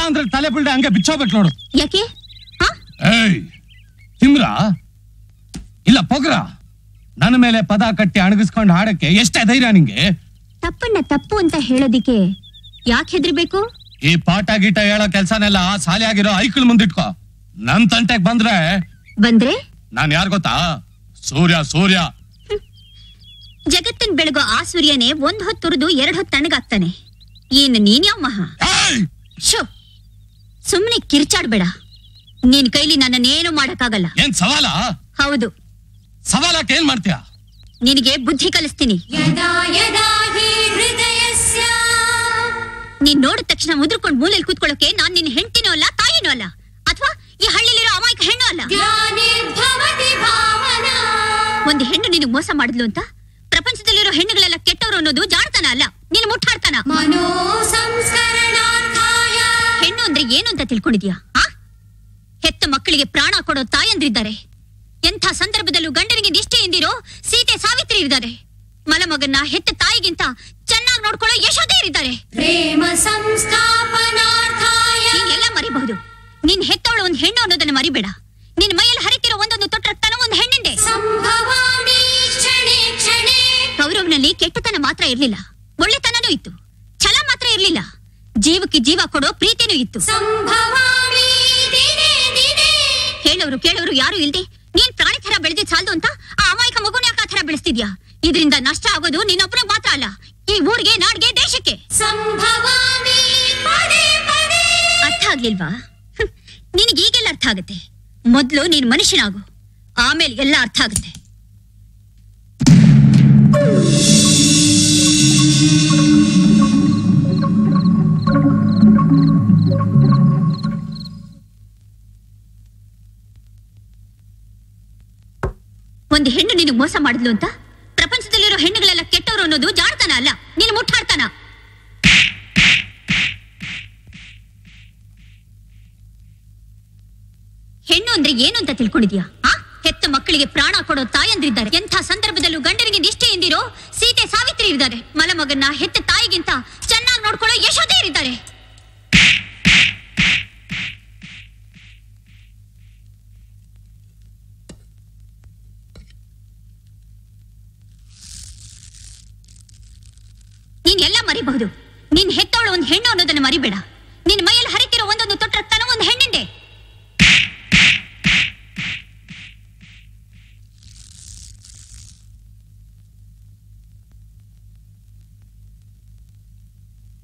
ಅಂದ್ರೆ ತಲೆ ಬಿಲ್ಡೆ ಹಂಗೆ ಬಿಚ್ಚೋಗ್ಬೇಕು ನೋಡು. ಯಾಕೆ? ಏಯ್ ತಿಮ್ರ ಇಲ್ಲ ಪೊಗ್ರ, ನನ್ನ ಮೇಲೆ ಪದ ಕಟ್ಟಿ ಅಣಗಿಸ್ಕೊಂಡು ಹಾಡಕ್ಕೆ ಎಷ್ಟೇ ಧೈರ್ಯ ನಿಂಗೆ? ತಪ್ಪನ್ನ ತಪ್ಪು ಅಂತ ಹೇಳೋದಿಕ್ಕೆ ಯಾಕೆ ಹೆದರ್ಬೇಕು? ಈ ಪಾಠ ಗೀಟ ಹೇಳೋ ಕೆಲ್ಸನೆಲ್ಲ ಸಾಲಿ ಆಗಿರೋ ಐಕ್ಳು ಮುಂದಿಟ್ಕೋ. ನನ್ ತಂಟೆಗ್ ಬಂದ್ರೆ ನಾನ್ ಯಾರ್ ಗೊತ್ತಾ? ಸೂರ್ಯ. ಜಗತ್ತಿನ ಬೆಳಗೋ ಆ ಸೂರ್ಯನೇ ಒಂದ್ ಹೊತ್ತುರಿದು 2 ಹೊತ್ತು ತಣ್ಣಗಾಗ್ತಾನೆ. ಏನು ನೀನ್ಯಾವ್ ಮಹಾ? ಶೋ, ಸುಮ್ನೆ ಕಿರ್ಚಾಡ್ಬೇಡ. ನಿನ್ ಕೈಲಿ ನನ್ನನ್ನೇನು ಮಾಡಕ್ಕಾಗಲ್ಲ. ಏನ್ ಸವಾಲ? ಹೌದು. ಸವಾಲಕ್ಕೆ ಏನ್ ಮಾಡ್ತೀಯ? ನಿನಗೆ ಬುದ್ಧಿ ಕಲಿಸ್ತೀನಿ. ನೀನ್ ನೋಡಿದ ತಕ್ಷಣ ಮುದ್ರಕೊಂಡ್ ಮೂಲೆಯಲ್ಲಿ ಕೂತ್ಕೊಳ್ಳೋಕೆ ನಾನ್ ನಿನ್ನ ಹೆಂಡತಿನೂ ಅಲ್ಲ, ತಾಯಿನೂ ಅಲ್ಲ, ಅಥವಾ ಈ ಹಳ್ಳಿಲಿರೋ ಅಮಾಯಕ ಹೆಣ್ಣು ಅಲ್ಲ. ಒಂದು ಹೆಣ್ಣು ನಿನಗ್ ಮೋಸ ಮಾಡಿದ್ಲು ಅಂತ ಪ್ರಪಂಚದಲ್ಲಿರೋ ಹೆಣ್ಣುಗಳೆಲ್ಲ ಕೆಟ್ಟವರು ಅನ್ನೋದು ಜಾಡ್ತಾನ ಅಲ್ಲ, ನೀನು ಮುಟ್ಟಾಡ್ತಾನ. ಹೆಣ್ಣು ಅಂದ್ರೆ ಏನು ಅಂತ ತಿಳ್ಕೊಂಡಿದ್ಯಾ? ಹೆತ್ತ ಮಕ್ಕಳಿಗೆ ಪ್ರಾಣ ಕೊಡೋ ತಾಯಂದ್ರಿದ್ದಾರೆ. ಎಂಥ ಸಂದರ್ಭದಲ್ಲೂ ಗಂಡನಿಗೆ ನಿಷ್ಠೆಯಿಂದಿರೋ ಸೀತೆ ಸಾವಿತ್ರಿ ಇದ್ದಾರೆ. ಮಲಮಗನ್ನ ಹೆತ್ತ ತಾಯಿಗಿಂತ ಚೆನ್ನಾಗಿ ನೋಡ್ಕೊಳ್ಳೋ ಯಶೋದೆ ಇದ್ದಾರೆ. ನೀನೆಲ್ಲ ಮರಿಬಹುದು. ನೀನ್ ಹೆತ್ತವಳು ಒಂದ್ ಹೆಣ್ಣು ಅನ್ನೋದನ್ನ ಮರಿಬೇಡ. ನಿನ್ ಮೈಯಲ್ಲಿ ಹರಿತಿರೋ ಒಂದೊಂದು ತೊಟ್ಟ ರಕ್ತನ ಒಂದ್ ಹೆಣ್ಣಿಂದೆ. ಕೌರವನಲ್ಲಿ ಕೆಟ್ಟತನ ಮಾತ್ರ ಇರ್ಲಿಲ್ಲ, ಒಳ್ಳೆತನನೂ ಇತ್ತು. ಛಲ ಮಾತ್ರ ಇರ್ಲಿಲ್ಲ, ಜೀವಕ್ಕೆ ಜೀವ ಕೊಡೋ ಪ್ರೀತಿನೂ ಇತ್ತು. ಕೇಳೋರು ಯಾರು ಇಲ್ದೆ ನೀನ್ ಪ್ರಾಣಿ ತರ ಬೆಳೆದಿದ್ ಸಾಲ್ದು ಅಂತ ಆ ಅಮಾಯಕ ಮಗುನ ಯಾಕೆ ಆ ತರ ಬೆಳೆಸ್ತಿದ್ಯಾ? ಇದರಿಂದ ನಷ್ಟ ಆಗೋದು ನಿನ್ನೊಬ್ಬರ ಮಾತ್ರ ಅಲ್ಲ, ಈ ಊರಿಗೆ, ನಾಡಿಗೆ, ದೇಶಕ್ಕೆ. ಅರ್ಥ ಆಗ್ಲಿಲ್ವಾ? ನಿನಗೆ ಈಗೆಲ್ಲ ಅರ್ಥ ಆಗುತ್ತೆ. ಮೊದ್ಲು ನೀನ್ ಮನುಷ್ಯನಾಗು, ಆಮೇಲೆ ಎಲ್ಲ ಅರ್ಥ ಆಗುತ್ತೆ. ಒಂದು ಹೆಣ್ಣು ನಿನಗೆ ಮೋಸ ಮಾಡಿದ್ಲು ಅಂತ ಪ್ರಪಂಚದಲ್ಲಿರೋ ಹೆಣ್ಣುಗಳೆಲ್ಲ ಕೆಟ್ಟವರು ಅನ್ನೋದು ಜಾಡ್ತಾನ ಅಲ್ಲ, ನೀನು ಮುಟ್ಟಾಡ್ತಾನ. ಹೆಣ್ಣು ಅಂದ್ರೆ ಏನು ಅಂತ ತಿಳ್ಕೊಂಡಿದ್ಯಾ? ಹೆತ್ತ ಮಕ್ಕಳಿಗೆ ಪ್ರಾಣ ಕೊಡೋ ತಾಯಂದ್ರಿದ್ದಾರೆ. ಎಂಥ ಸಂದರ್ಭದಲ್ಲೂ ಗಂಡನಿಗೆ ನಿಷ್ಠೆಯಿಂದಿರೋ ಸೀತೆ ಸಾವಿತ್ರಿ ಇದ್ದಾರೆ. ಮಲಮಗನ್ನ ಹೆತ್ತ ತಾಯಿಗಿಂತ ಚೆನ್ನಾಗಿ ನೋಡ್ಕೊಳ್ಳೋ ಯಶೋದೆ ಇದ್ದಾರೆ. ನೀನ್ ಎಲ್ಲ ಮರಿಬಹುದು. ನೀನ್ ಹೆತ್ತವಳು ಒಂದ್ ಹೆಣ್ಣು ಅನ್ನೋದನ್ನ ಮರಿಬೇಡ. ನಿನ್ ಮೈಯಲ್ಲಿ ಹರಿತಿರೋ ಒಂದೊಂದು ತೊಟ್ಟ ರಕ್ತನ ಒಂದ್ ಹೆಣ್ಣಿಂದೆ.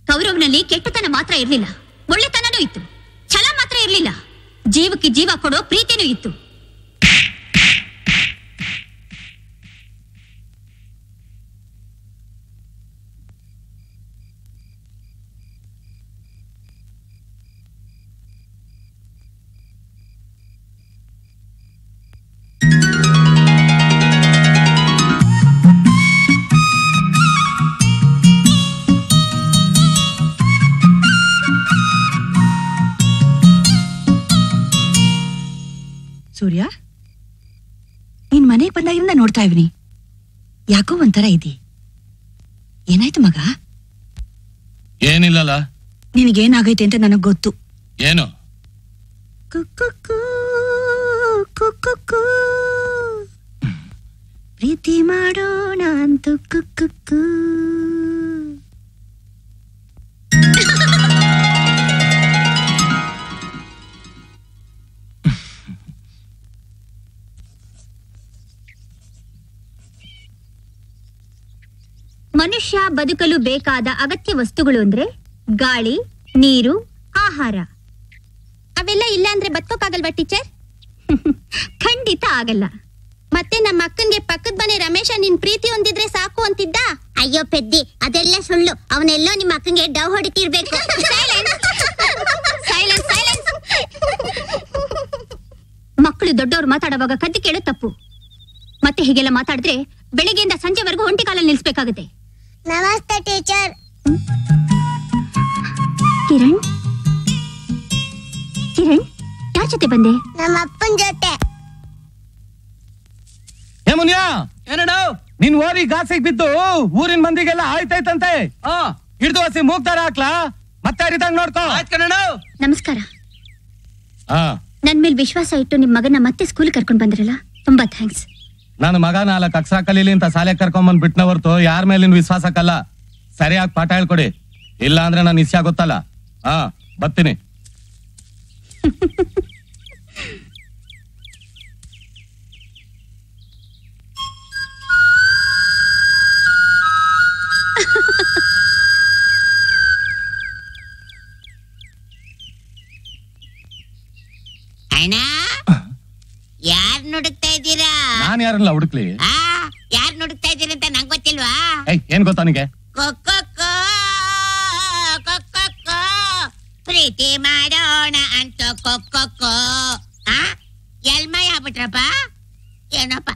ಕೌರವನಲ್ಲಿ ಕೆಟ್ಟತನ ಮಾತ್ರ ಇರ್ಲಿಲ್ಲ, ಒಳ್ಳೆತನನೂ ಇತ್ತು. ಛಲ ಮಾತ್ರ ಇರ್ಲಿಲ್ಲ, ಜೀವಕ್ಕೆ ಜೀವ ಕೊಡೋ ಪ್ರೀತಿನೂ ಇತ್ತು. ಸೂರ್ಯ, ನೀನ್ ಮನೆಗೆ ಬಂದಾಗಿಂದ ನೋಡ್ತಾ ಇವ್ನಿ, ಯಾಕೋ ಒಂಥರ ಇದಿ. ಏನಾಯ್ತು ಮಗ? ಏನಿಲ್ಲಲ್ಲ. ನಿನಗೇನಾಗೈತೆ ಅಂತ ನನಗ್ ಗೊತ್ತು. ಏನು? ಪ್ರೀತಿ ಮಾಡೋಣ ಅಂತ ಕುಕ್ಕು. ಮನುಷ್ಯ ಬದುಕಲು ಬೇಕಾದ ಅಗತ್ಯ ವಸ್ತುಗಳು ಅಂದ್ರೆ ಗಾಳಿ, ನೀರು, ಆಹಾರ. ಅವೆಲ್ಲ ಇಲ್ಲ ಅಂದ್ರೆ ಬದುಕೋಕ್ಕಾಗಲ್ವಾ ಟೀಚರ್? ಖಂಡಿತ ಆಗಲ್ಲ. ಮತ್ತೆ ನಮ್ಮ ಅಕ್ಕನ್ಗೆ ಪಕ್ಕದ ಮನೆ ರಮೇಶ ನಿನ್ ಪ್ರೀತಿ ಹೊಂದಿದ್ರೆ ಸಾಕು ಅಂತಿದ್ದ. ಅಯ್ಯೋ ಪೆದ್ದಿ, ಅದೆಲ್ಲ ಸುಳ್ಳು. ಅವನೆಲ್ಲೋ ನಿಮ್ಮ ಅಕ್ಕಂಗೆ ಡವ್ ಹೊಡಿತಿರ್ಬೇಕು. ಮಕ್ಕಳು ದೊಡ್ಡವ್ರು ಮಾತಾಡುವಾಗ ಕದ್ದು ಕೇಳೋ ತಪ್ಪು. ಮತ್ತೆ ಹೀಗೆಲ್ಲ ಮಾತಾಡಿದ್ರೆ ಬೆಳಿಗ್ಗೆಯಿಂದ ಸಂಜೆವರೆಗೂ ಒಂಟಿ ಕಾಲಲ್ಲಿ ನಿಲ್ಸ್ಬೇಕಾಗುತ್ತೆ. ನಮಸ್ತೆ ಟೀಚರ್. ಕಿರಣ್, ಯಾರ ಜೊತೆ ಬಂದೆ? ನಮ್ಮ ಅಪ್ಪನ ಜೊತೆ. ಏ ಮುನಿಯಾ, ಏನಡ ನಿನ್ ಓರಿ ಗಾಸಿಗೆ ಬಿದ್ದು ಊರಿನ ಮಂದಿಗೆಲ್ಲ ಆಯ್ತಾಯ್ತಂತೆ. ಹಿಡ್ದು ಹಸಿ ಮೂಗ್ತಾರ ಹಾಕ್ಲಾ? ಮತ್ತೆ ಹರಿದಂಗ್ ನೋಡ್ಕೋ. ನಮಸ್ಕಾರ. ಹಾ, ನನ್ ಮೇಲೆ ವಿಶ್ವಾಸ ಇಟ್ಟು ನಿಮ್ ಮಗನ ಮತ್ತೆ ಸ್ಕೂಲ್ ಕರ್ಕೊಂಡ್ ಬಂದ್ರಲ್ಲ, ತುಂಬಾ ಥ್ಯಾಂಕ್ಸ್. ನನ್ನ ಮಗ 4 ಅಕ್ಷರ ಕಲೀಲಿ ಅಂತ ಶಾಲೆ ಕರ್ಕೊಂಬಂದ್ ಬಿಟ್ನ ಹೊರ್ತು ಯಾರ ಮೇಲಿನ ವಿಶ್ವಾಸಕ್ಕಲ್ಲ. ಸರಿಯಾಗಿ ಪಾಠ ಹೇಳ್ಕೊಡಿ, ಇಲ್ಲ ಅಂದ್ರೆ ನಾನು ಇಸ್ಯ ಗೊತ್ತಲ್ಲ. ಹಾ, ಬರ್ತೀನಿ. ಅಣ್ಣ, ಯಾರ್ ನುಡುಕ್ತಾ ಇದ್ದೀರಾ? ನಾನ್ ಯಾರನ್ನ ಹುಡುಕ್ಲಿ? ಯಾರ್ ನುಡುಕ್ತಾ ಇದ್ದೀರ ಅಂತ ನಂಗೆ ಗೊತ್ತಿಲ್ವಾ? ಏನ್ ಗೊತ್ತಾ ನಿಗೆ? ಕೊಕ್ಕೊ ಪ್ರೀತಿ ಮಾಡೋಣ ಅಂತ ಕೊಕ್ಕೊ ಎಲ್ಮೈ ಆಗ್ಬಿಟ್ರಪ್ಪ ಏನಪ್ಪ.